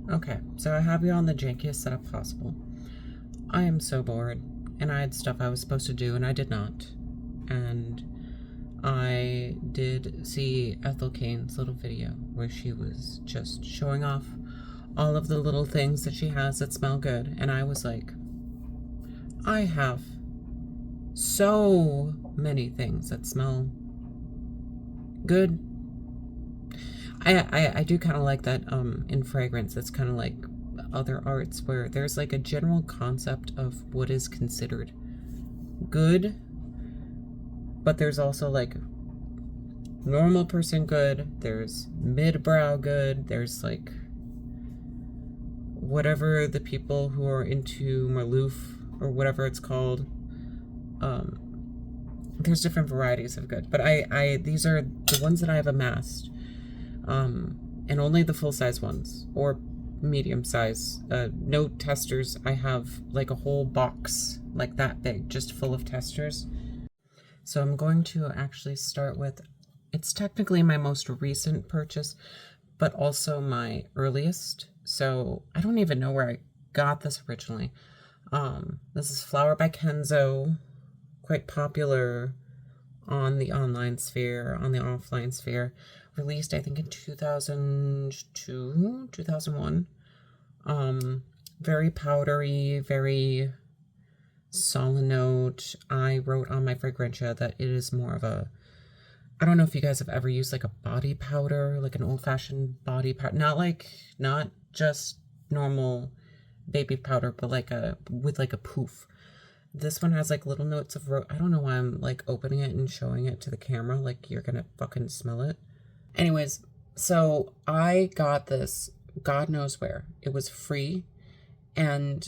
Okay, so I have you on the jankiest setup possible. I am so bored, and I had stuff I was supposed to do, and I did not. And I did see Ethel Kane's little video where she was just showing off all of the little things that she has that smell good, and I was like, I have so many things that smell good. I do kind of like that in fragrance. It's kind of like other arts where there's like a general concept of what is considered good, but there's also like normal person good, there's mid-brow good, there's like whatever the people who are into Merloof or whatever it's called. There's different varieties of good, but these are the ones that I have amassed, and only the full-size ones or medium size. No testers. I have like a whole box like that big, just full of testers. So I'm going to actually start with, it's technically my most recent purchase, but also my earliest. So I don't even know where I got this originally. This is Flower by Kenzo, quite popular on the online sphere, on the offline sphere. Released, I think, in 2002, 2001. Very powdery, very solid note. I wrote on my Fragrantia that it is more of a, I don't know if you guys have ever used like a body powder, like an old-fashioned body powder. Not just normal baby powder, but like with like a poof. This one has like little notes of I don't know why I'm like opening it and showing it to the camera, like you're gonna fucking smell it. Anyways, so I got this, God knows where. It was free, and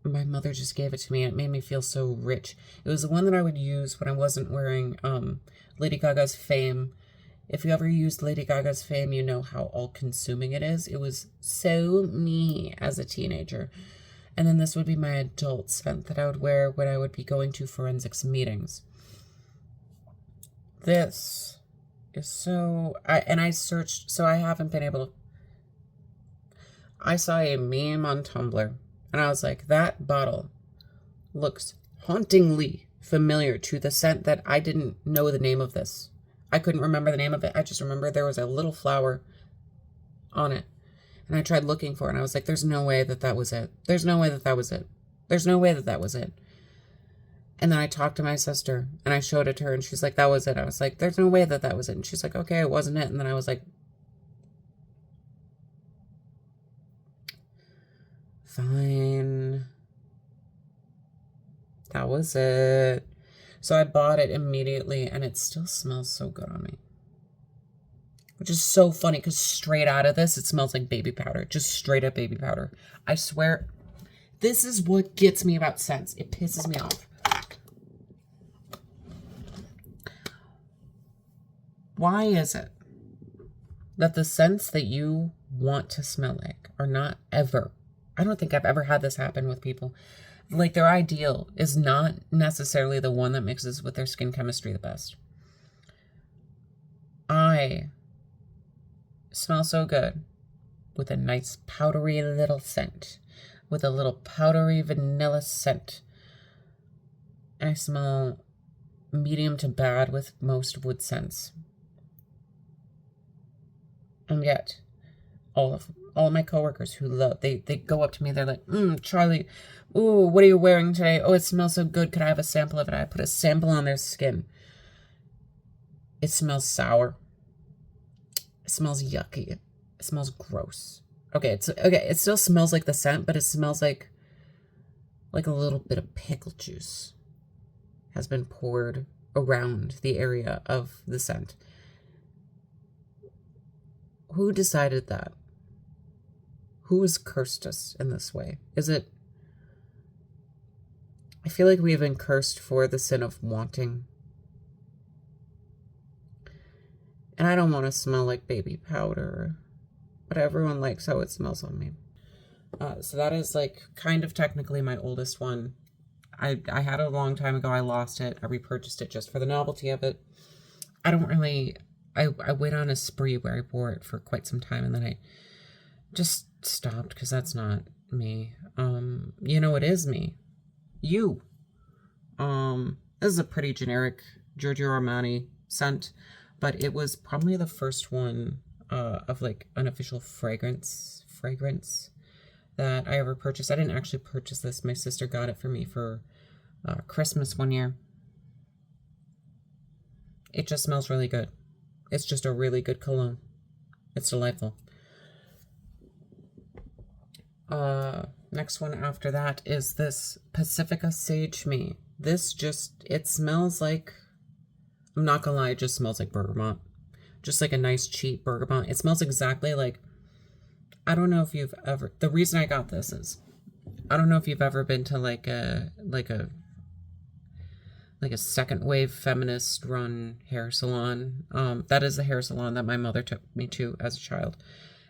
my mother just gave it to me. It made me feel so rich. It was the one that I would use when I wasn't wearing Lady Gaga's Fame. If you ever used Lady Gaga's Fame, you know how all-consuming it is. It was so me as a teenager. And then this would be my adult scent that I would wear when I would be going to forensics meetings. This is so... I searched, so I haven't been able to... I saw a meme on Tumblr, and I was like, that bottle looks hauntingly familiar to the scent that I didn't know the name of this. I couldn't remember the name of it. I just remember there was a little flower on it. And I tried looking for it, and I was like, there's no way that that was it. There's no way that that was it. There's no way that that was it. And then I talked to my sister, and I showed it to her, and she's like, that was it. I was like, there's no way that that was it. And she's like, okay, it wasn't it. And then I was like, fine. That was it. So I bought it immediately, and it still smells so good on me. Which is so funny, because straight out of this, it smells like baby powder. Just straight up baby powder. I swear, this is what gets me about scents. It pisses me off. Why is it that the scents that you want to smell like are not ever... I don't think I've ever had this happen with people. Like, their ideal is not necessarily the one that mixes with their skin chemistry the best. I smell so good with a nice powdery little scent, with a little powdery vanilla scent. I smell medium to bad with most wood scents. And yet, all of my coworkers who love, they go up to me, they're like, Charlie, ooh, what are you wearing today? Oh, it smells so good. Could I have a sample of it? I put a sample on their skin. It smells sour. It smells yucky. It smells gross. Okay, it still smells like the scent, but it smells like a little bit of pickle juice has been poured around the area of the scent. Who decided that? Who has cursed us in this way? Is it... I feel like we have been cursed for the sin of wanting. And I don't want to smell like baby powder, but everyone likes how it smells on me. So that is like kind of technically my oldest one. I had it a long time ago. I lost it. I repurchased it just for the novelty of it. I don't really... I went on a spree where I wore it for quite some time, and then I just stopped because that's not me. You know, it is me. You. This is a pretty generic Giorgio Armani scent, but it was probably the first one of like an official fragrance that I ever purchased. I didn't actually purchase this. My sister got it for me for Christmas one year. It just smells really good. It's just a really good cologne. It's delightful. Next one after that is this Pacifica Sage Me. This it smells like, I'm not gonna lie, it just smells like bergamot. Just like a nice cheap bergamot. It smells exactly like, I don't know if you've ever, the reason I got this is, I don't know if you've ever been to like a second wave feminist run hair salon. That is the hair salon that my mother took me to as a child.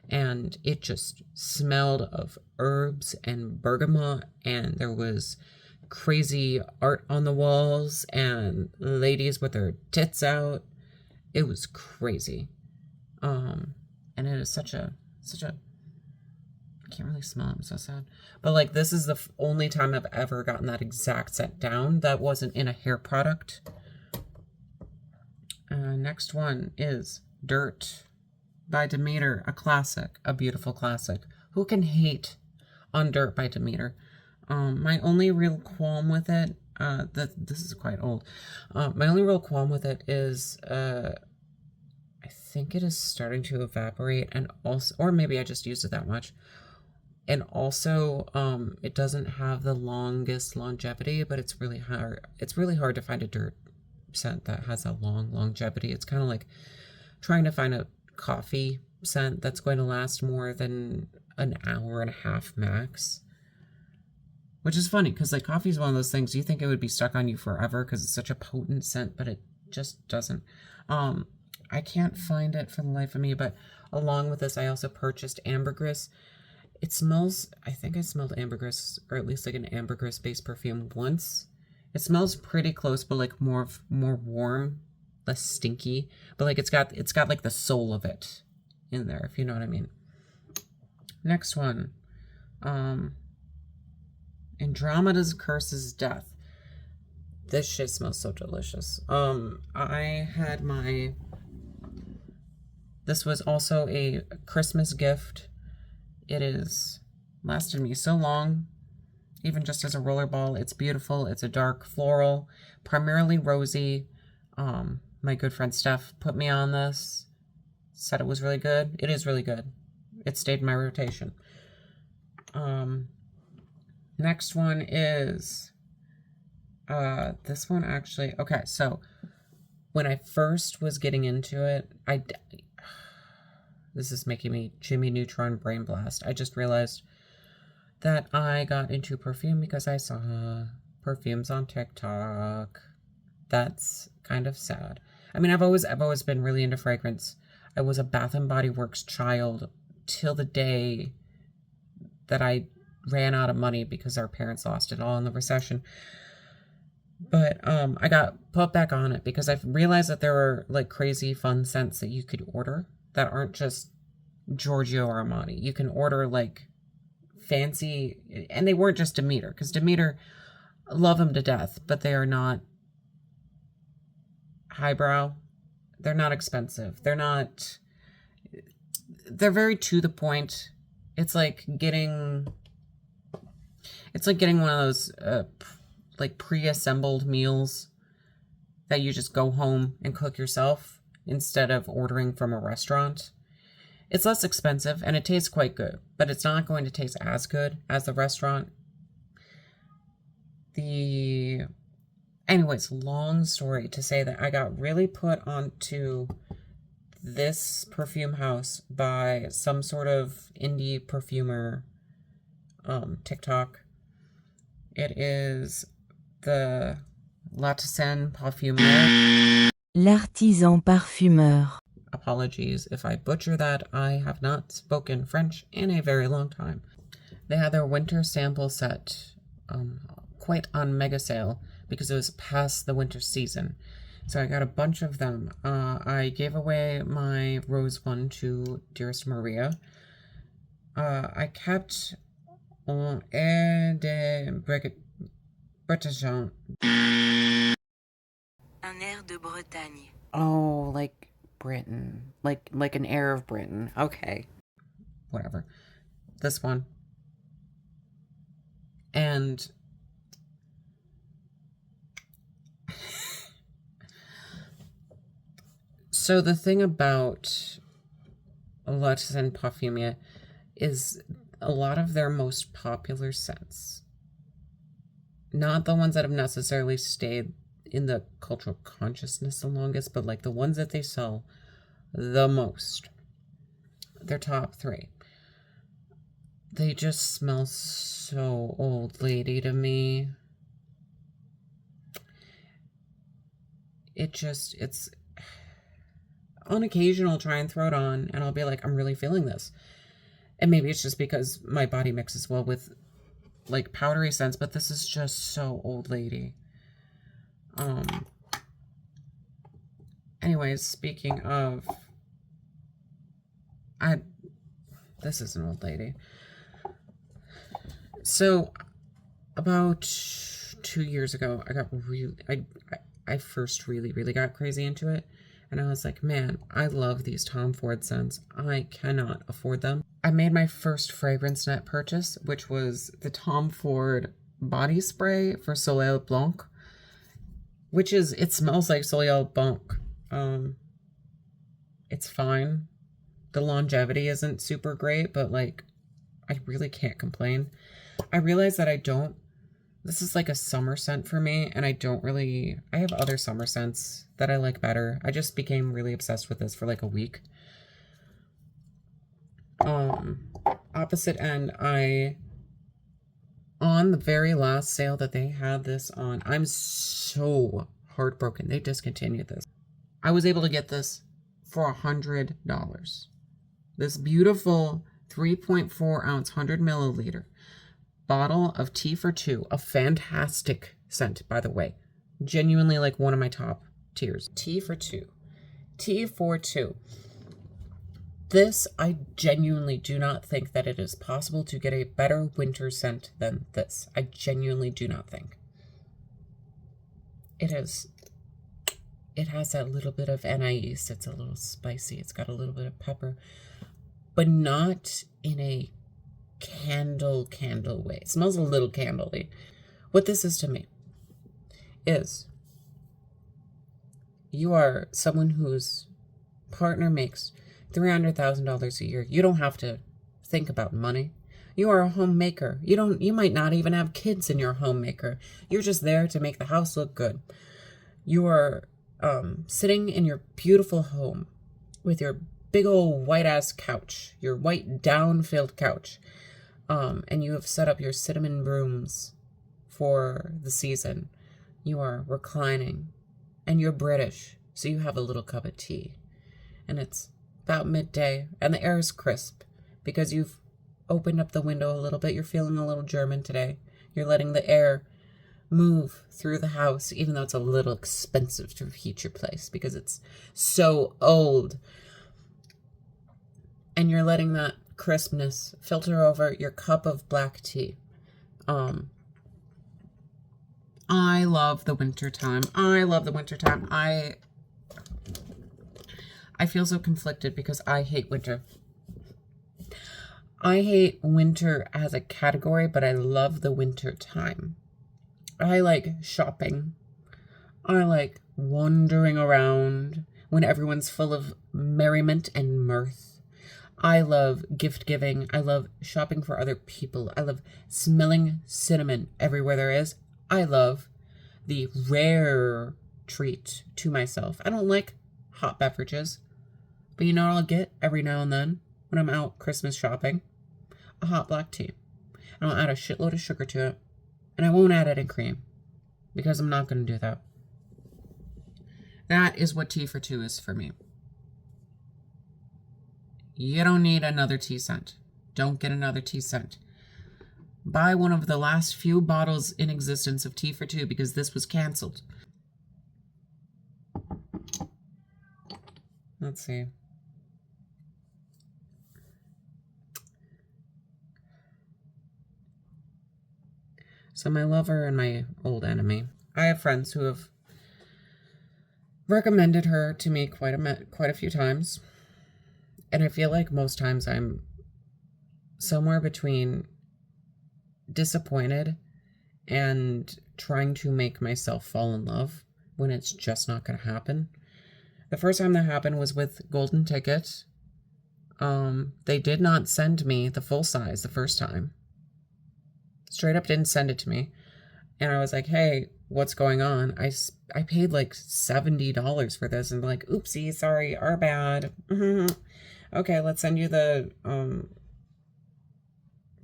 And it just smelled of herbs and bergamot, and there was crazy art on the walls and ladies with their tits out. It was crazy. And it is such a I can't really smell it. I'm so sad. But like, this is the only time I've ever gotten that exact scent down that wasn't in a hair product. Next one is Dirt by Demeter, a classic, a beautiful classic. Who can hate on Dirt by Demeter? My only real qualm with it, this is quite old. My only real qualm with it is, I think it is starting to evaporate, and also, or maybe I just used it that much. And also, it doesn't have the longest longevity, but it's really hard. It's really hard to find a Dirt scent that has a long longevity. It's kind of like trying to find a coffee scent that's going to last more than an hour and a half max. Which is funny, because like, coffee is one of those things you think it would be stuck on you forever because it's such a potent scent, but it just doesn't. I can't find it for the life of me, but along with this, I also purchased Ambergris. It smells, I think I smelled ambergris, or at least like an ambergris-based perfume once. It smells pretty close, but like more warm, less stinky. But like, it's got like the soul of it in there, if you know what I mean. Next one, Andromeda's Curse's Death. This shit smells so delicious. This was also a Christmas gift. It is lasted me so long, even just as a rollerball. It's beautiful. It's a dark floral, primarily rosy. My good friend Steph put me on this, said it was really good. It is really good. It stayed in my rotation. Next one is, this one actually, okay, so when I first was getting into it, this is making me Jimmy Neutron brain blast. I just realized that I got into perfume because I saw perfumes on TikTok. That's kind of sad. I mean, I've always been really into fragrance. I was a Bath and Body Works child till the day that I ran out of money because our parents lost it all in the recession. But I got put back on it because I've realized that there are like crazy fun scents that you could order that aren't just Giorgio Armani. You can order like fancy, and they weren't just Demeter, because Demeter, love them to death, but they are not highbrow. They're not expensive. They're very to the point. It's like getting one of those like pre-assembled meals that you just go home and cook yourself instead of ordering from a restaurant. It's less expensive and it tastes quite good, but it's not going to taste as good as the restaurant. Anyways, long story to say that I got really put onto this perfume house by some sort of indie perfumer TikTok. It is the L'Artisan Parfumeur. L'Artisan Parfumeur. Apologies if I butcher that. I have not spoken French in a very long time. They had their winter sample set quite on mega sale because it was past the winter season. So I got a bunch of them. I gave away my rose one to Dearest Maria. I kept on air de British. Un air de Bretagne. Oh, like Britain. Like an air of Britain. Okay. Whatever. This one. And so the thing about Luxe and Parfumia is a lot of their most popular scents. Not the ones that have necessarily stayed in the cultural consciousness the longest, but like the ones that they sell the most. Their top 3. They just smell so old lady to me. It's on occasion I'll try and throw it on and I'll be like, I'm really feeling this. And maybe it's just because my body mixes well with like powdery scents, but this is just so old lady. Anyways, speaking of, this is an old lady. So about 2 years ago, I first really got crazy into it. And I was like, man, I love these Tom Ford scents. I cannot afford them. I made my first fragrance net purchase, which was the Tom Ford body spray for Soleil Blanc, which is, it smells like Soleil Blanc. It's fine. The longevity isn't super great, but like, I really can't complain. I realize that this is like a summer scent for me, and I have other summer scents that I like better. I just became really obsessed with this for like a week. Opposite end, on the very last sale that they had this on, I'm so heartbroken. They discontinued this. I was able to get this for $100. This beautiful 3.4 ounce, 100 milliliter bottle of Tea for Two, a fantastic scent, by the way. Genuinely like one of my top tiers. Tea for Two. Tea for Two. This, I genuinely do not think that it is possible to get a better winter scent than this. I genuinely do not think. It has that little bit of anise. It's a little spicy. It's got a little bit of pepper, but not in a candle way. It smells a little candle-y. What this is to me is you are someone whose partner makes $300,000 a year. You don't have to think about money. You are a homemaker. You might not even have kids in your homemaker. You're just there to make the house look good. You are sitting in your beautiful home with your big old white ass couch, your white down-filled couch. And you have set up your cinnamon brooms for the season. You are reclining, and you're British, so you have a little cup of tea. And it's about midday, and the air is crisp because you've opened up the window a little bit. You're feeling a little German today. You're letting the air move through the house, even though it's a little expensive to heat your place because it's so old. And you're letting that crispness filter over your cup of black tea. I love the winter time. I feel so conflicted because I hate winter. I hate winter as a category, but I love the winter time. I like shopping. I like wandering around when everyone's full of merriment and mirth. I love gift giving. I love shopping for other people. I love smelling cinnamon everywhere there is. I love the rare treat to myself. I don't like hot beverages, but you know what I'll get every now and then when I'm out Christmas shopping? A hot black tea. And I'll add a shitload of sugar to it. And I won't add any cream because I'm not going to do that. That is what tea for two is for me. You don't need another tea scent. Don't get another tea scent. Buy one of the last few bottles in existence of tea for two because this was canceled. Let's see. So my lover and my old enemy. I have friends who have recommended her to me quite a few times. And I feel like most times I'm somewhere between disappointed and trying to make myself fall in love when it's just not going to happen. The first time that happened was with Golden Ticket. They did not send me the full size the first time. Straight up didn't send it to me. And I was like, hey, what's going on? I paid like $70 for this. And like, oopsie, sorry, our bad. Okay, let's send you the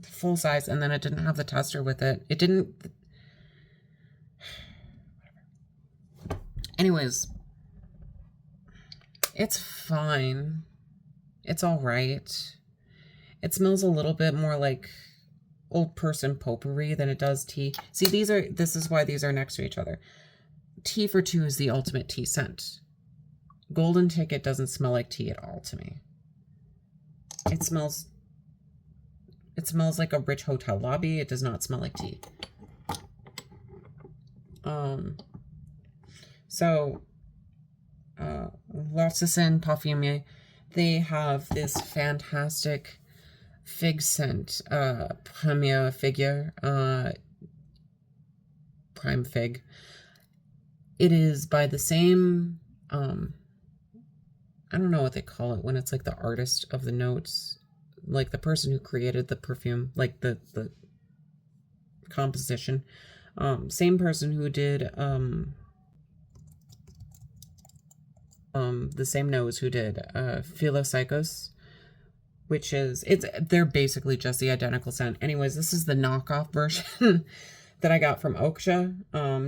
full size. And then it didn't have the tester with it. It didn't. Anyways, it's fine. It's all right. It smells a little bit more like old person potpourri than it does tea. See, this is why these are next to each other. Tea for Two is the ultimate tea scent. Golden Ticket doesn't smell like tea at all to me. It smells like a rich hotel lobby. It does not smell like tea. So L'Occitane Parfumier, they have this fantastic fig scent, Premier Figure, Prime Fig. It is by the same, I don't know what they call it when it's like the artist of the notes, like the person who created the perfume, like the composition. Same person who did, the same nose who did Philopsychos, which is, they're basically just the identical scent. Anyways, this is the knockoff version that I got from Oksha.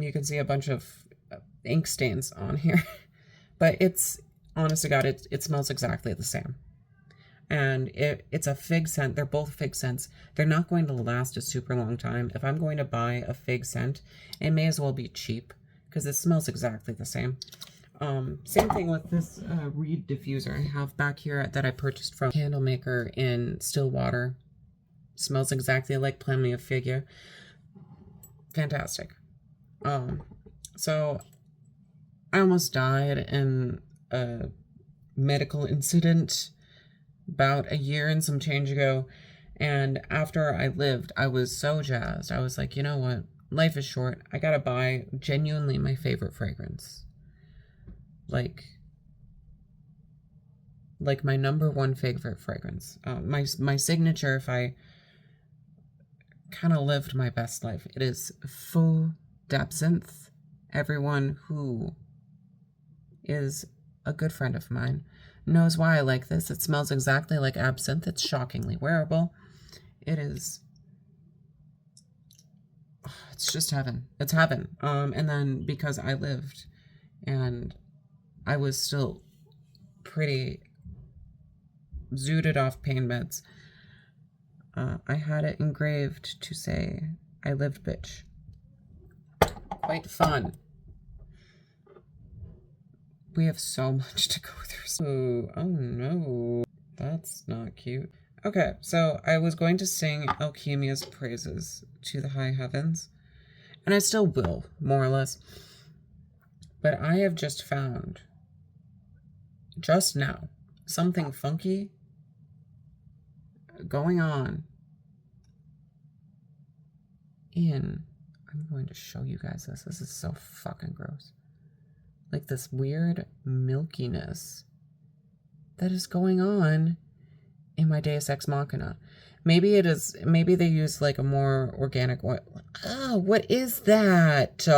You can see a bunch of ink stains on here, but it's, honest to God, it smells exactly the same. And it's a fig scent. They're both fig scents. They're not going to last a super long time. If I'm going to buy a fig scent, it may as well be cheap because it smells exactly the same. Same thing with this reed diffuser I have back here that I purchased from Candle Maker in Stillwater. Smells exactly like Premier Figure. Fantastic. So I almost died in a medical incident about a year and some change ago. And after I lived, I was so jazzed. I was like, you know what? Life is short. I gotta buy genuinely my favorite fragrance. Like my number one favorite fragrance. My signature, if I kind of lived my best life, it is Faux d'Absinthe. Everyone who is a good friend of mine knows why I like this. It smells exactly like absinthe. It's shockingly wearable. It is, it's just heaven. It's heaven. And then because I lived and I was still pretty zooted off pain meds, I had it engraved to say, I lived, bitch. Quite fun. We have so much to go through. Oh no, that's not cute. Okay, so I was going to sing Alchemia's praises to the high heavens, and I still will, more or less. But I have just found, just now, something funky going on in, I'm going to show you guys this. This is so fucking gross. Like this weird milkiness that is going on in my Deus Ex Machina. Maybe they use like a more organic oil. Oh, what is that?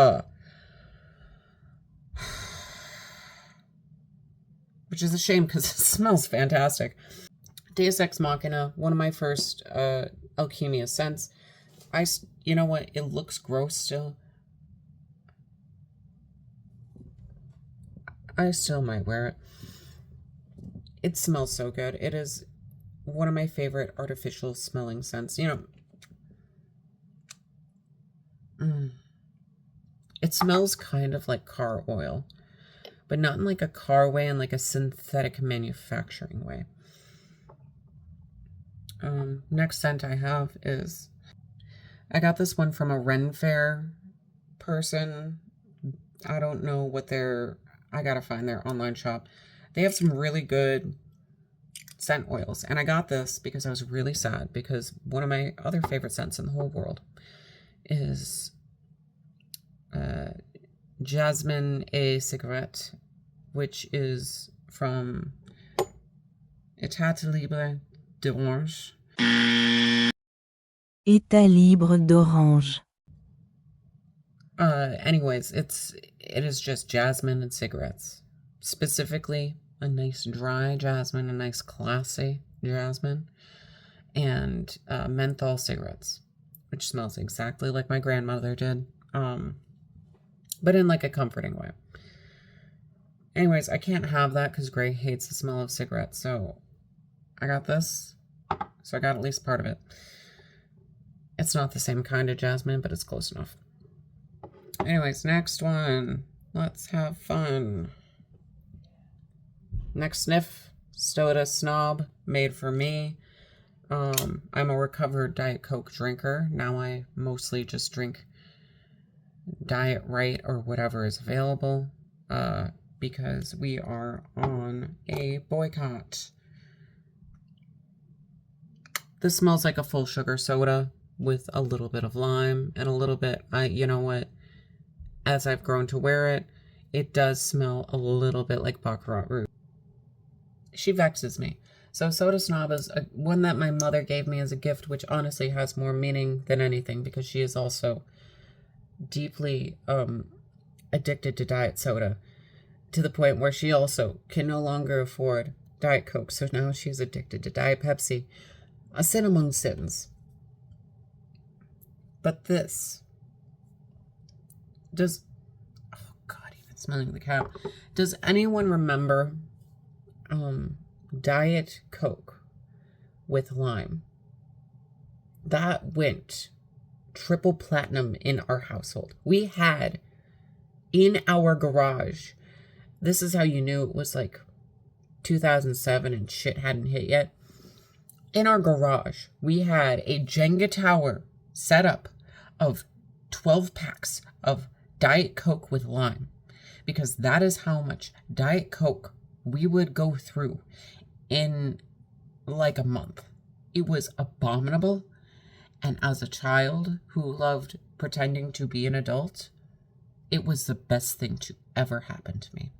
Which is a shame because it smells fantastic. Deus Ex Machina, one of my first Alchemia scents. You know what? It looks gross still. I still might wear it. It smells so good. It is one of my favorite artificial smelling scents. You know, it smells kind of like car oil, but not in like a car way, in like a synthetic manufacturing way. Next scent I have is I got this one from a Ren Fair person. I don't know what I gotta find their online shop. They have some really good scent oils. And I got this because I was really sad because one of my other favorite scents in the whole world is Jasmine et Cigarette, which is from État Libre d'Orange. État libre d'orange. Anyways, it is just jasmine and cigarettes. Specifically, a nice dry jasmine, a nice classy jasmine, and menthol cigarettes, which smells exactly like my grandmother did, but in like a comforting way. Anyways, I can't have that because Gray hates the smell of cigarettes, so I got this. So I got at least part of it. It's not the same kind of jasmine, but it's close enough. Anyways, next one. Let's have fun. Next sniff, Soda Snob, made for me. I'm a recovered Diet Coke drinker. Now I mostly just drink Diet Right or whatever is available, because we are on a boycott. This smells like a full sugar soda with a little bit of lime and a little bit, you know what, as I've grown to wear it, it does smell a little bit like Baccarat Rouge. She vexes me. So Soda Snob is one that my mother gave me as a gift, which honestly has more meaning than anything because she is also deeply addicted to diet soda to the point where she also can no longer afford Diet Coke. So now she's addicted to Diet Pepsi. A sin among sins. But this does, oh God, even smelling the cap. Does anyone remember Diet Coke with lime? That went triple platinum in our household. We had in our garage, this is how you knew it was like 2007 and shit hadn't hit yet. In our garage, we had a Jenga tower set up of 12 packs of Diet Coke with lime, because that is how much Diet Coke we would go through in like a month. It was abominable, and as a child who loved pretending to be an adult, it was the best thing to ever happen to me.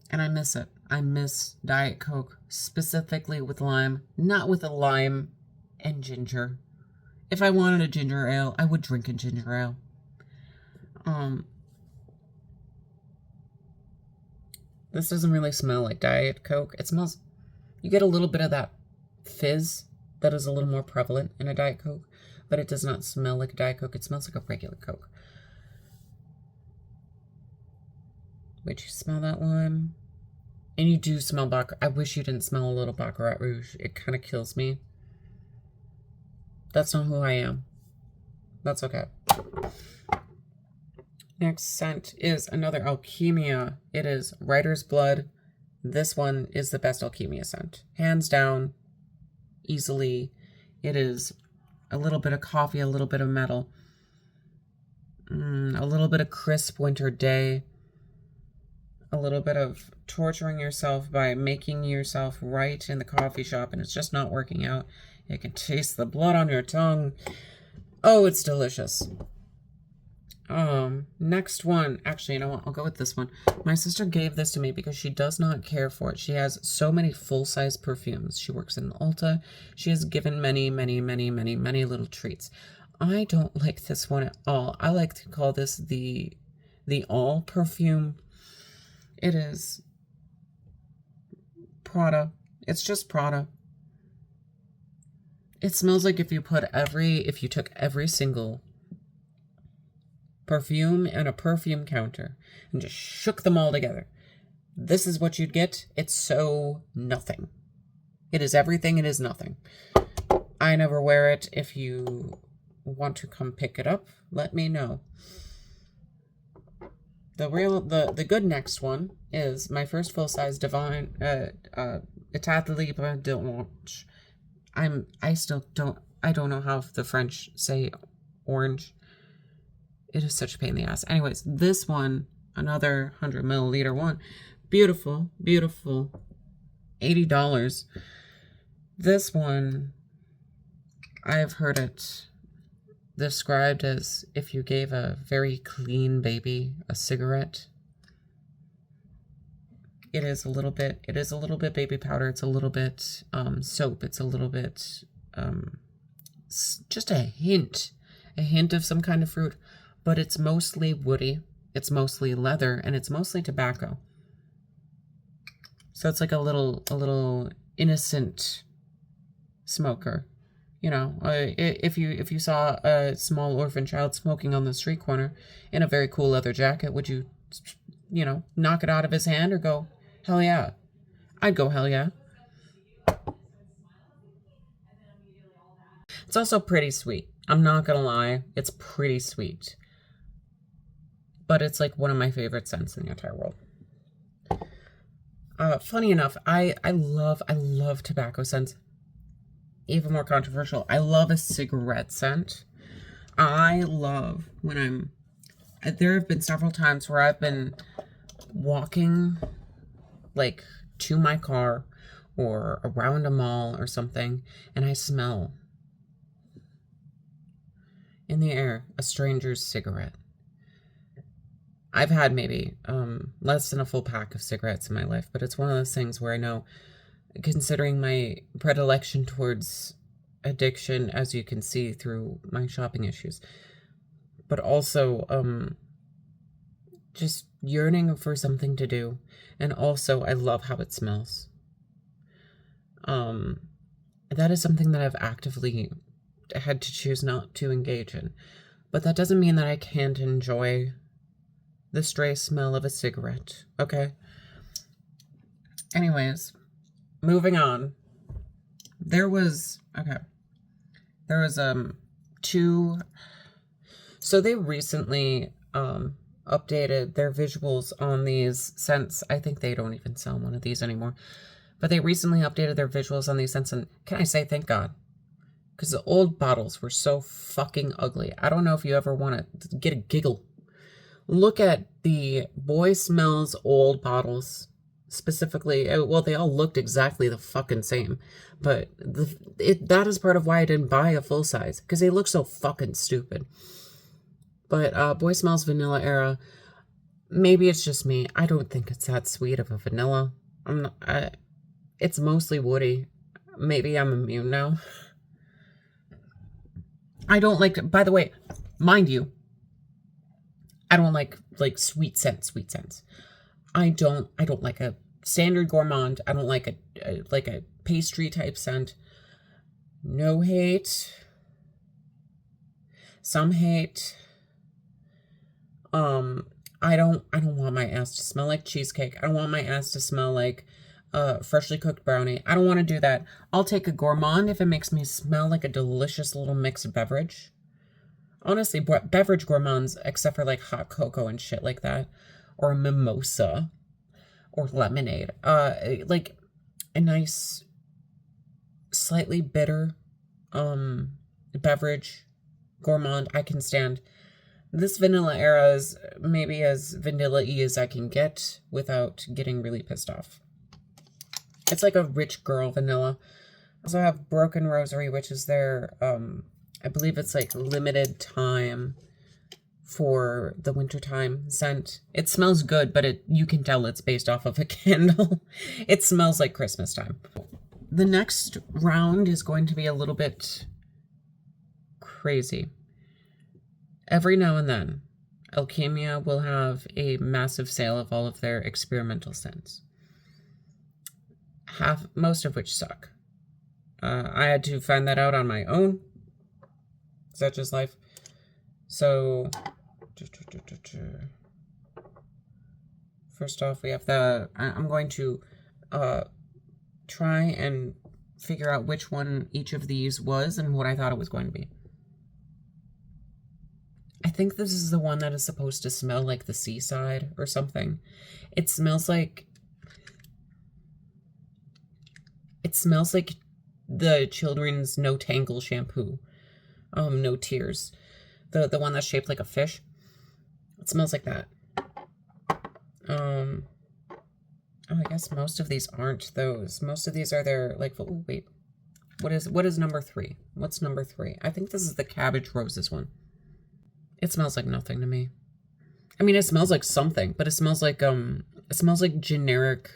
And I miss it. I miss Diet Coke, specifically with lime, not with a lime and ginger. If I wanted a ginger ale, I would drink a ginger ale. This doesn't really smell like Diet Coke. It smells, you get a little bit of that fizz that is a little more prevalent in a Diet Coke, but it does not smell like a Diet Coke. It smells like a regular Coke. Would you smell that lime? And you do smell I wish you didn't smell a little Baccarat Rouge. It kind of kills me. That's not who I am. That's okay. Next scent is another Alchemia. It is Writer's Blood. This one is the best Alchemia scent. Hands down, easily. It is a little bit of coffee, a little bit of metal. A little bit of crisp winter day. A little bit of torturing yourself by making yourself right in the coffee shop and it's just not working out. You can taste the blood on your tongue. Oh, it's delicious. Next one. Actually, you know what? I'll go with this one. My sister gave this to me because she does not care for it. She has so many full-size perfumes. She works in Ulta. She has given many, many, many, many, many little treats. I don't like this one at all. I like to call this the all perfume. It is Prada. It's just Prada. It smells like if you took every single perfume and a perfume counter and just shook them all together. This is what you'd get. It's so nothing. It is everything. It is nothing. I never wear it. If you want to come pick it up, let me know. The good next one is my first full-size Divine État Libre d'Orange. I still don't I don't know how the French say orange. It is such a pain in the ass. Anyways, this one, another 100 milliliter one. Beautiful, beautiful. $80. This one, I've heard it described as if you gave a very clean baby a cigarette. It is a little bit baby powder. It's a little bit soap. It's a little bit just a hint of some kind of fruit, but it's mostly woody. It's mostly leather, and it's mostly tobacco. So it's like a little innocent smoker. You know, if you saw a small orphan child smoking on the street corner in a very cool leather jacket, would you, knock it out of his hand or go, hell yeah? I'd go, hell yeah. It's also pretty sweet. I'm not gonna lie, it's pretty sweet. But it's like one of my favorite scents in the entire world. Funny enough, I love tobacco scents. Even more controversial, I love a cigarette scent. I love when there have been several times where I've been walking like to my car or around a mall or something, and I smell in the air a stranger's cigarette. I've had maybe less than a full pack of cigarettes in my life, but it's one of those things where I know, considering my predilection towards addiction, as you can see through my shopping issues, but also just yearning for something to do, and also I love how it smells. That is something that I've actively had to choose not to engage in, but that doesn't mean that I can't enjoy the stray smell of a cigarette, okay? Anyways, moving on. There was two. So they recently updated their visuals on these scents. I think they don't even sell one of these anymore. But they recently updated their visuals on these scents, and can I say thank God? Because the old bottles were so fucking ugly. I don't know if you ever want to get a giggle. Look at the Boy Smells old bottles. Specifically, well, they all looked exactly the fucking same, but that is part of why I didn't buy a full size, because they look so fucking stupid. But Boy Smells Vanilla Era, maybe it's just me. I don't think it's that sweet of a vanilla. It's mostly woody. Maybe I'm immune now. I don't like. By the way, mind you, I don't like sweet scents. I don't like a standard gourmand. I don't like a pastry type scent. No hate. Some hate. I don't want my ass to smell like cheesecake. I don't want my ass to smell like freshly cooked brownie. I don't want to do that. I'll take a gourmand if it makes me smell like a delicious little mixed beverage. Honestly, beverage gourmands, except for like hot cocoa and shit like that, or a mimosa, or lemonade, like a nice, slightly bitter, beverage gourmand I can stand. This vanilla era is maybe as vanilla-y as I can get without getting really pissed off. It's like a rich girl vanilla. I also have Broken Rosary, which is their, I believe it's like limited time for the wintertime scent. It smells good, but you can tell it's based off of a candle. It smells like Christmas time. The next round is going to be a little bit crazy. Every now and then, Alchemia will have a massive sale of all of their experimental scents. Most of which suck. I had to find that out on my own. Such is life. So, first off, we have I'm going to try and figure out which one each of these was and what I thought it was going to be. I think this is the one that is supposed to smell like the seaside or something. It smells like the children's No Tangle shampoo. No Tears. The one that's shaped like a fish. It smells like that. Oh, I guess most of these aren't those. Most of these are their, like, oh, wait. What is number 3? What's number 3? I think this is the Cabbage Roses one. It smells like nothing to me. I mean, it smells like something, but it smells like generic,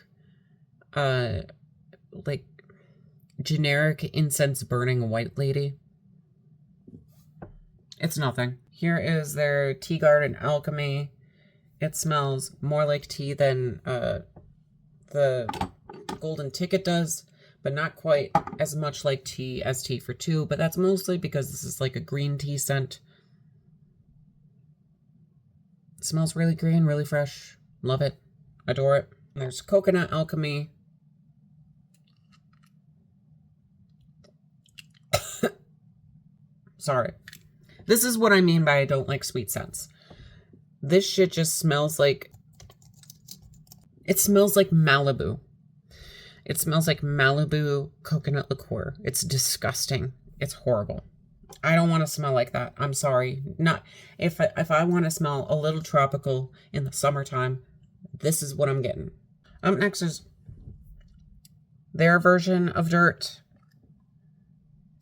like generic incense burning white lady. It's nothing. Here is their Tea Garden Alchemy. It smells more like tea than the Golden Ticket does, but not quite as much like tea as Tea for Two, but that's mostly because this is like a green tea scent. It smells really green, really fresh. Love it. Adore it. And there's Coconut Alchemy. Sorry. This is what I mean by I don't like sweet scents. This shit just smells like... It smells like Malibu. It smells like Malibu coconut liqueur. It's disgusting. It's horrible. I don't want to smell like that. I'm sorry. Not if I want to smell a little tropical in the summertime, this is what I'm getting. Next is their version of Dirt.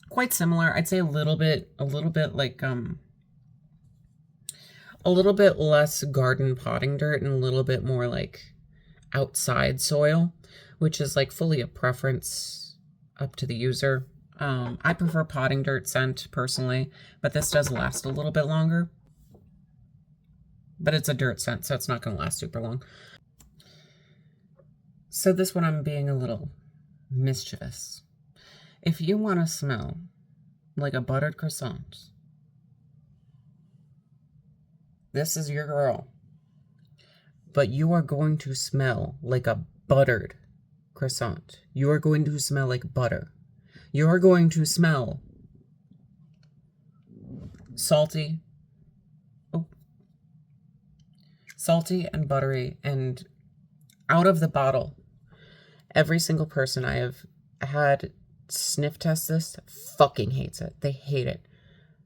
Quite similar. I'd say a little bit like a little bit less garden potting dirt and a little bit more like outside soil, which is like fully a preference up to the user. I prefer potting dirt scent personally, but this does last a little bit longer. But it's a dirt scent, so it's not going to last super long. So this one I'm being a little mischievous. If you want to smell like a buttered croissant, this is your girl. But you are going to smell like a buttered croissant. You are going to smell like butter. You are going to smell salty. Oh. Salty and buttery and out of the bottle. Every single person I have had sniff test this fucking hates it. They hate it.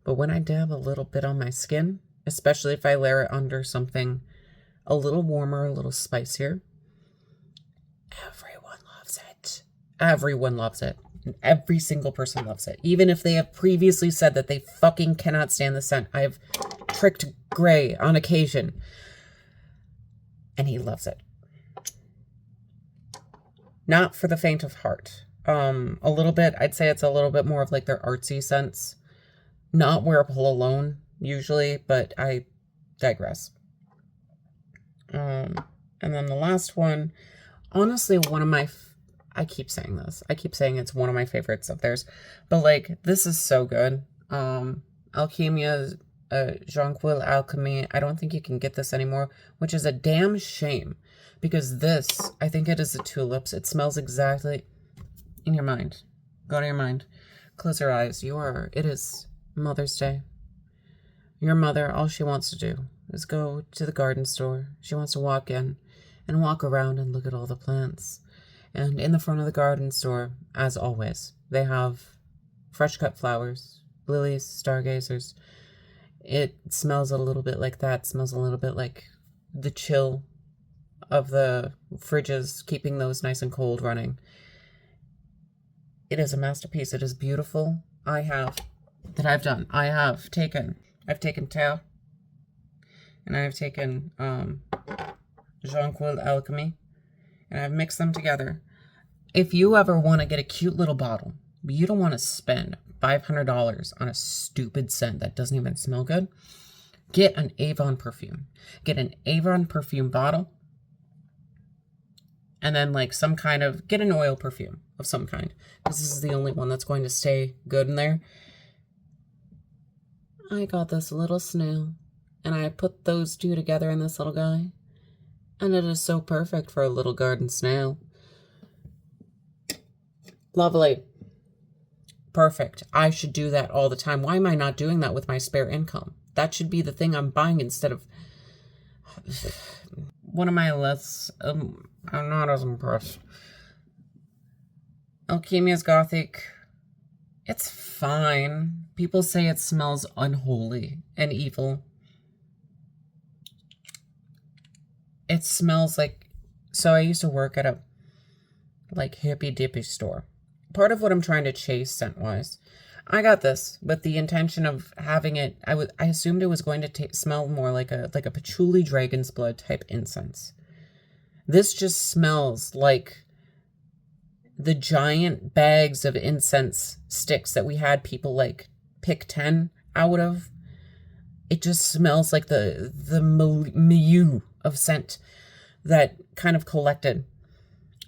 But when I dab a little bit on my skin, especially if I layer it under something a little warmer, a little spicier, everyone loves it. Everyone loves it. And every single person loves it. Even if they have previously said that they fucking cannot stand the scent. I've tricked Gray on occasion. And he loves it. Not for the faint of heart. A little bit, I'd say it's a little bit more of like their artsy scents. Not wearable alone, usually, but I digress. And then the last one, honestly, one of my, I keep saying this. I keep saying it's one of my favorites of theirs. But like, this is so good. Alchemia, Jonquil Alchemy. I don't think you can get this anymore, which is a damn shame. Because this, I think it is the tulips. It smells exactly in your mind. Go to your mind. Close your eyes. It is Mother's Day. Your mother, all she wants to do is go to the garden store. She wants to walk in and walk around and look at all the plants. And in the front of the garden store, as always, they have fresh cut flowers, lilies, stargazers. It smells a little bit like that. It smells a little bit like the chill of the fridges, keeping those nice and cold running. It is a masterpiece. It is beautiful. I've taken Terre, and I've taken Jonquil Alchemy, and I've mixed them together. If you ever want to get a cute little bottle, but you don't want to spend $500 on a stupid scent that doesn't even smell good, get an Avon perfume. Get an Avon perfume bottle, and then like get an oil perfume of some kind, because this is the only one that's going to stay good in there. I got this little snail, and I put those two together in this little guy, and it is so perfect for a little garden snail. Lovely. Perfect. I should do that all the time. Why am I not doing that with my spare income? That should be the thing I'm buying instead of... One of my lists, I'm not as impressed. Alchemia's Gothic It's fine. People say it smells unholy and evil. It smells like... So I used to work at a hippy dippy store. Part of what I'm trying to chase scent-wise. I got this with the intention of having it... I assumed it was going to smell more like a patchouli dragon's blood type incense. This just smells like the giant bags of incense sticks that we had people pick 10 out of. It just smells like the milieu of scent that kind of collected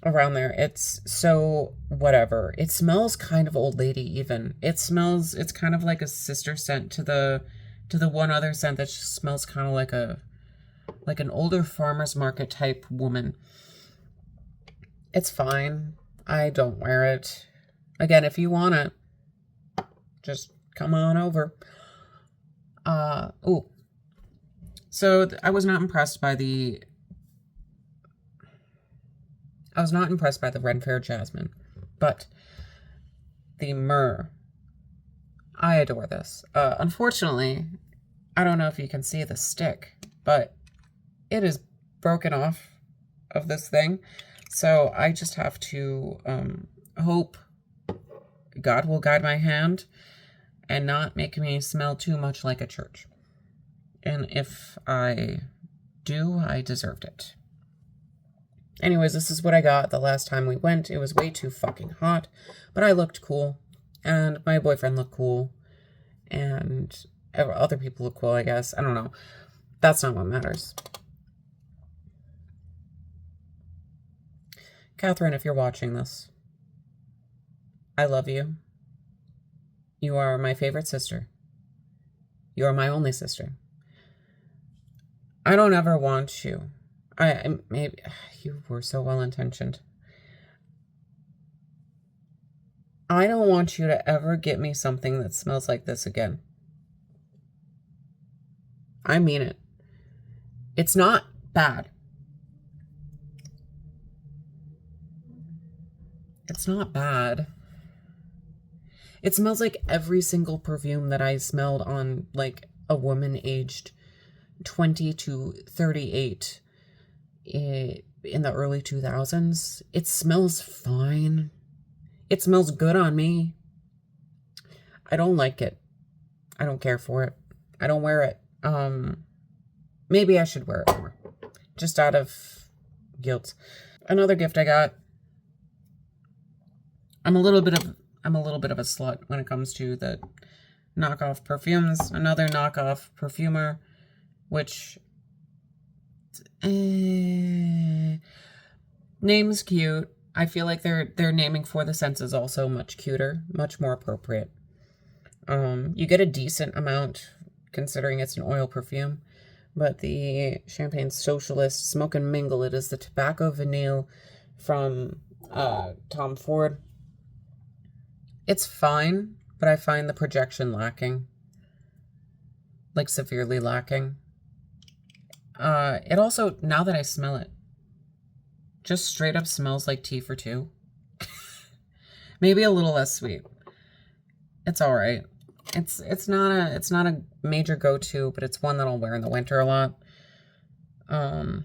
around there. It's so whatever. It smells kind of old lady even. It's kind of like a sister scent to the one other scent that just smells kind of like an older farmer's market type woman. It's fine. I don't wear it. Again, if you want it, just come on over. So I was not impressed by the Ren Fair Jasmine, but the myrrh, I adore this. Unfortunately, I don't know if you can see the stick, but it is broken off of this thing. So I just have to hope God will guide my hand and not make me smell too much like a church. And if I do, I deserved it. Anyways, this is what I got the last time we went. It was way too fucking hot, but I looked cool, and my boyfriend looked cool, and other people look cool, I guess. I don't know. That's not what matters. Catherine, if you're watching this, I love you. You are my favorite sister. You are my only sister. I don't ever want you. Maybe you were so well-intentioned. I don't want you to ever get me something that smells like this again. I mean it. It's not bad. It's not bad. It smells like every single perfume that I smelled on a woman aged 20 to 38 in the early 2000s. It smells fine. It smells good on me. I don't like it. I don't care for it. I don't wear it. Maybe I should wear it more. Just out of guilt. Another gift I got. I'm a little bit of a slut when it comes to the knockoff perfumes. Another knockoff perfumer, which name's cute. I feel like their naming for the scents is also much cuter, much more appropriate. You get a decent amount considering it's an oil perfume, but the Champagne Socialist Smoke and Mingle, it is the tobacco vanille from Tom Ford. It's fine, but I find the projection lacking. Severely lacking. It also, now that I smell it, just straight up smells like tea for two. Maybe a little less sweet. It's all right. It's not a major go-to, but it's one that I'll wear in the winter a lot. Another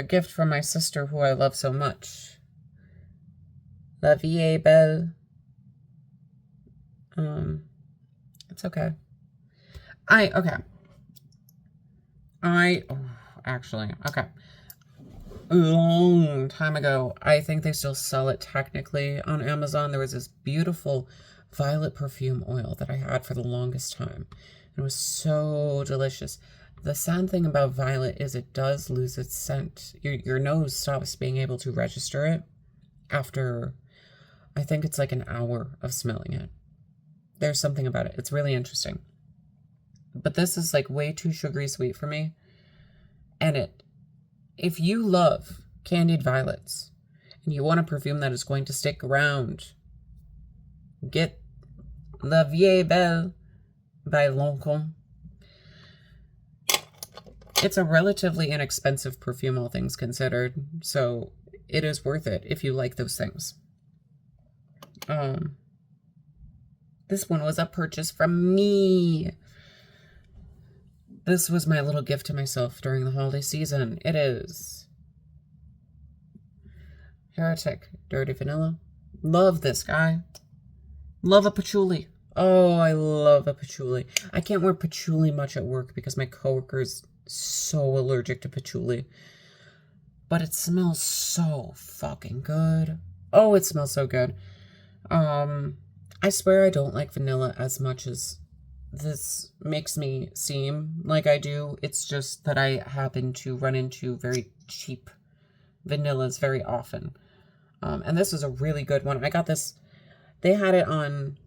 gift from my sister who I love so much. La vie est belle. It's okay. Okay. A long time ago, I think they still sell it technically on Amazon. There was this beautiful violet perfume oil that I had for the longest time. It was so delicious. The sad thing about violet is it does lose its scent. Your nose stops being able to register it after, I think it's an hour of smelling it. There's something about it. It's really interesting. But this is way too sugary sweet for me. And if you love candied violets and you want a perfume that is going to stick around, get La Vie est Belle by Lancôme. It's a relatively inexpensive perfume, all things considered, so it is worth it if you like those things. This one was a purchase from me. This was my little gift to myself during the holiday season. It is Heretic Dirty Vanilla. Love this guy. Love a patchouli. Oh, I love a patchouli. I can't wear patchouli much at work because my coworker is so allergic to patchouli. But it smells so fucking good. Oh, it smells so good. I swear I don't like vanilla as much as this makes me seem like I do. It's just that I happen to run into very cheap vanillas very often. And this is a really good one. I got this, they had it on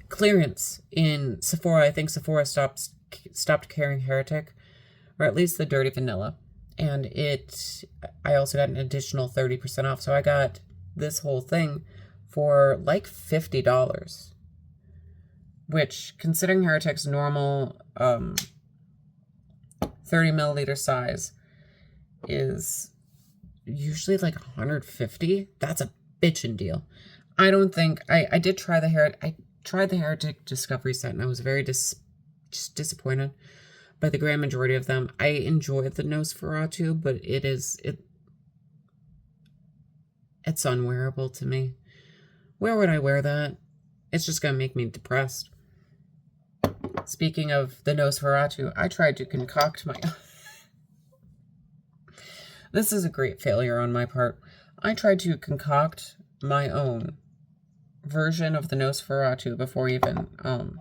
clearance in Sephora. I think Sephora stopped carrying Heretic, or at least the Dirty Vanilla. And I also got an additional 30% off. So I got this whole thing for like $50. Which, considering Heretic's normal 30 milliliter size is usually like $150. That's a bitchin' deal. I don't think I did try the Heretic Discovery set, and I was very just disappointed by the grand majority of them. I enjoyed the Nosferatu, but it's unwearable to me. Where would I wear that? It's just gonna make me depressed. Speaking of the Nosferatu, I tried to concoct my This is a great failure on my part. I tried to concoct my own version of the Nosferatu before even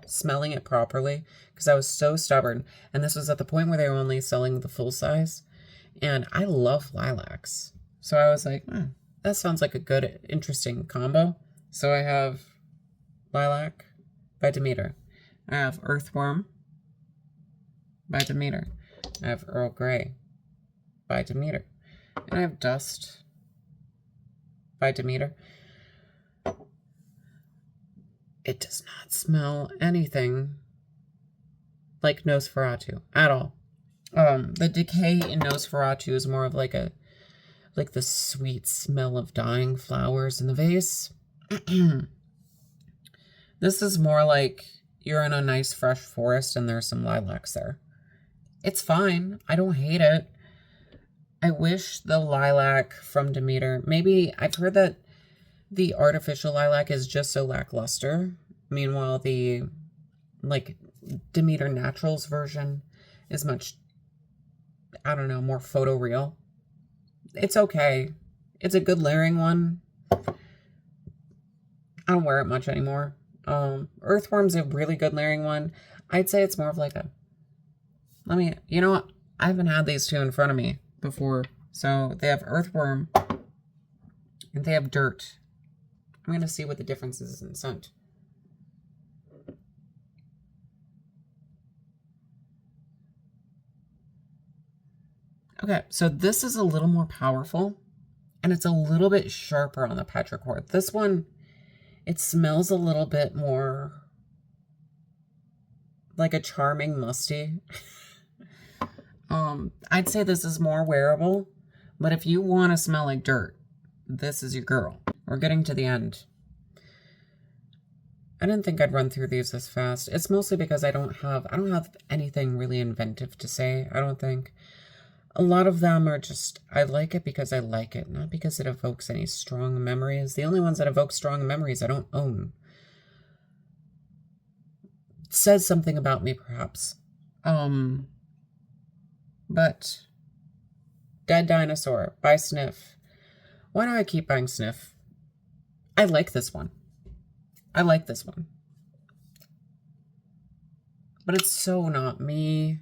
smelling it properly, because I was so stubborn. And this was at the point where they were only selling the full size. And I love lilacs. So I was like, that sounds like a good, interesting combo. So I have Lilac by Demeter. I have Earthworm by Demeter. I have Earl Grey by Demeter. And I have Dust by Demeter. It does not smell anything like Nosferatu at all. The decay in Nosferatu is more of like the sweet smell of dying flowers in the vase. This is more like you're in a nice fresh forest and there's some lilacs there. It's fine. I don't hate it. I wish the lilac from Demeter, maybe I've heard that the artificial lilac is just so lackluster. Meanwhile, the Demeter Naturals version is much, I don't know, more photoreal. It's okay. It's a good layering one. I don't wear it much anymore. Earthworm's a really good layering one. I'd say it's more of like you know what? I haven't had these two in front of me before. So they have Earthworm and they have Dirt. I'm going to see what the difference is in scent. Okay, so this is a little more powerful and it's a little bit sharper on the petrichor. This one, it smells a little bit more like a charming musty. I'd say this is more wearable, but if you want to smell like dirt, this is your girl. We're getting to the end. I didn't think I'd run through these this fast. It's mostly because I don't have anything really inventive to say, I don't think. A lot of them are just, I like it because I like it, not because it evokes any strong memories. The only ones that evoke strong memories I don't own. It says something about me, perhaps. But Dead Dinosaur by Sniff. Why do I keep buying Sniff? I like this one. I like this one. But it's so not me.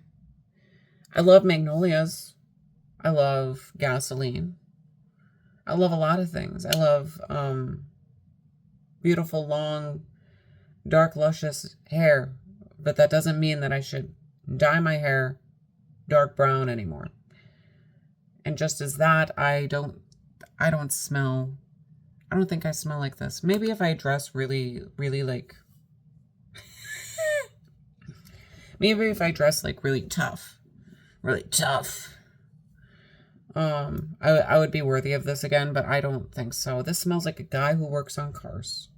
I love Magnolias. I love Gasoline. I love a lot of things. I love beautiful, long, dark, luscious hair. But that doesn't mean that I should dye my hair dark brown anymore. And just as that, I don't think I smell like this. Maybe if I dress really, really like maybe if I dress like really tough, I would be worthy of this again, but I don't think so. This smells like a guy who works on cars.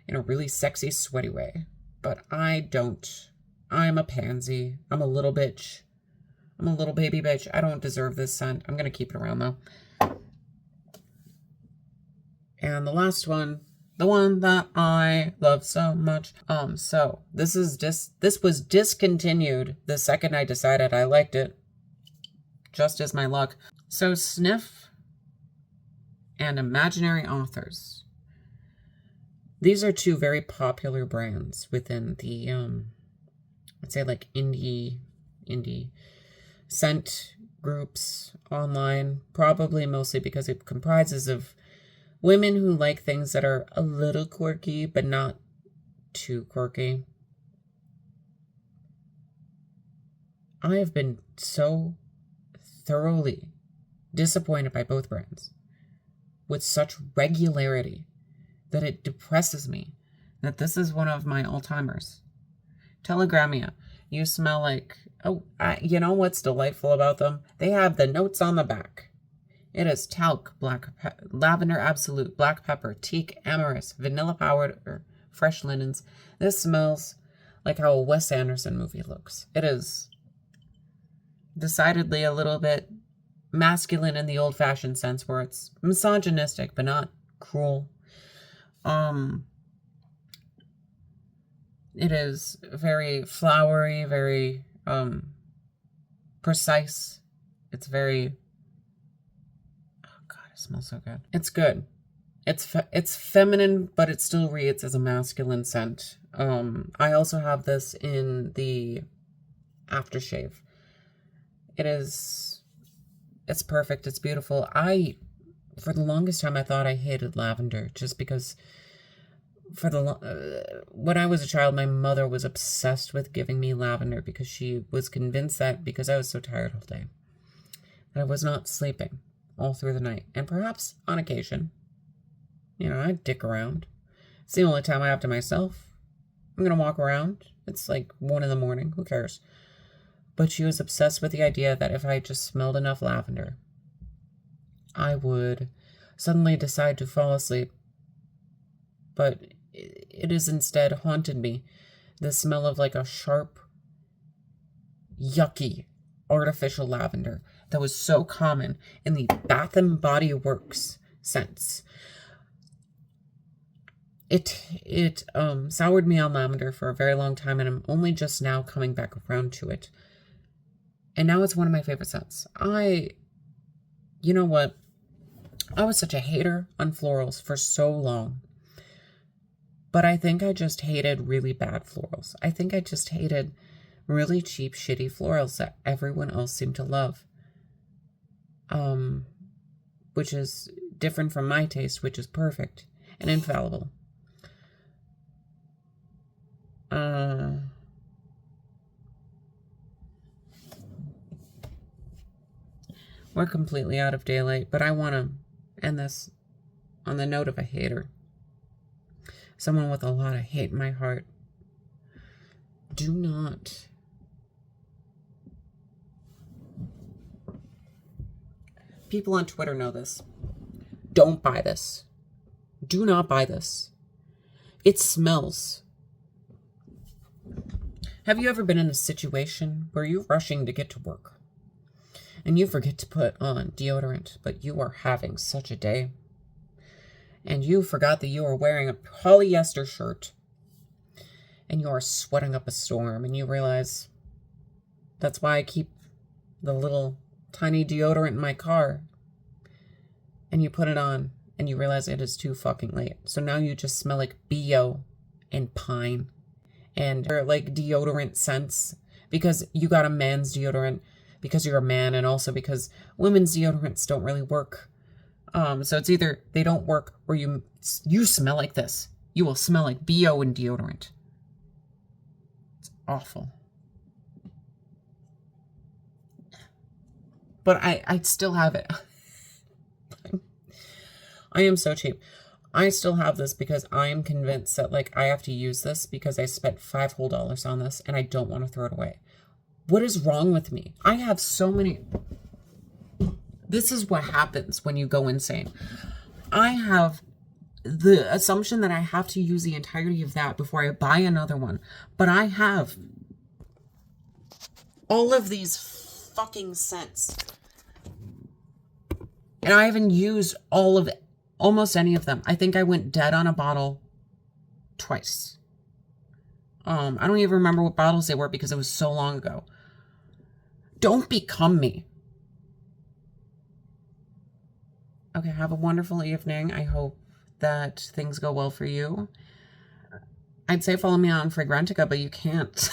in a really sexy, sweaty way. But I don't. I'm a pansy. I'm a little bitch. I'm a little baby bitch. I don't deserve this scent. I'm going to keep it around, though. And the last one, the one that I love so much. So this was discontinued the second I decided I liked it. Just as my luck. So Sniff and Imaginary Authors. These are two very popular brands within the, I'd say like indie scent groups online, probably mostly because it comprises of women who like things that are a little quirky, but not too quirky. I have been so thoroughly disappointed by both brands with such regularity that it depresses me that this is one of my all-timers. Telegramia. You smell like, you know what's delightful about them? They have the notes on the back. It is talc, lavender absolute, black pepper, teak, amorous, vanilla powder, fresh linens. This smells like how a Wes Anderson movie looks. It is decidedly a little bit masculine in the old-fashioned sense, where it's misogynistic but not cruel. It is very flowery, very precise. It's very, oh god, it smells so good. It's good. It's feminine, but it still reads as a masculine scent. I also have this in the aftershave. It's perfect. It's beautiful. For the longest time, I thought I hated lavender just because when I was a child, my mother was obsessed with giving me lavender because she was convinced that because I was so tired all day, that I was not sleeping all through the night. And perhaps on occasion, I'd dick around. It's the only time I have to myself. I'm going to walk around. It's like 1 a.m. Who cares? But she was obsessed with the idea that if I just smelled enough lavender, I would suddenly decide to fall asleep. But it has instead haunted me. The smell of like a sharp, yucky, artificial lavender that was so common in the Bath and Body Works scents. It soured me on lavender for a very long time, and I'm only just now coming back around to it. And now it's one of my favorite scents. You know what? I was such a hater on florals for so long. But I think I just hated really bad florals. I think I just hated really cheap, shitty florals that everyone else seemed to love. Which is different from my taste, which is perfect and infallible. We're completely out of daylight, but I want to end this on the note of a hater. Someone with a lot of hate in my heart. Do not people on Twitter know this. Don't buy this. Do not buy this. It smells. Have you ever been in a situation where you're rushing to get to work and you forget to put on deodorant, but you are having such a day, and you forgot that you are wearing a polyester shirt and you are sweating up a storm, and you realize that's why I keep the little tiny deodorant in my car, and you put it on and you realize it is too fucking late. So now you just smell like BO and pine and like deodorant scents because you got a man's deodorant because you're a man, and also because women's deodorants don't really work. So it's either they don't work or you smell like this. You will smell like BO and deodorant. It's awful. But I still have it. I am so cheap. I still have this because I am convinced that like I have to use this because I spent $5 whole on this and I don't want to throw it away. What is wrong with me? I have so many. This is what happens when you go insane. I have the assumption that I have to use the entirety of that before I buy another one. But I have all of these fucking scents. And I haven't used almost any of them. I think I went dead on a bottle twice. I don't even remember what bottles they were because it was so long ago. Don't become me. Okay, have a wonderful evening. I hope that things go well for you. I'd say follow me on Fragrantica, but you can't.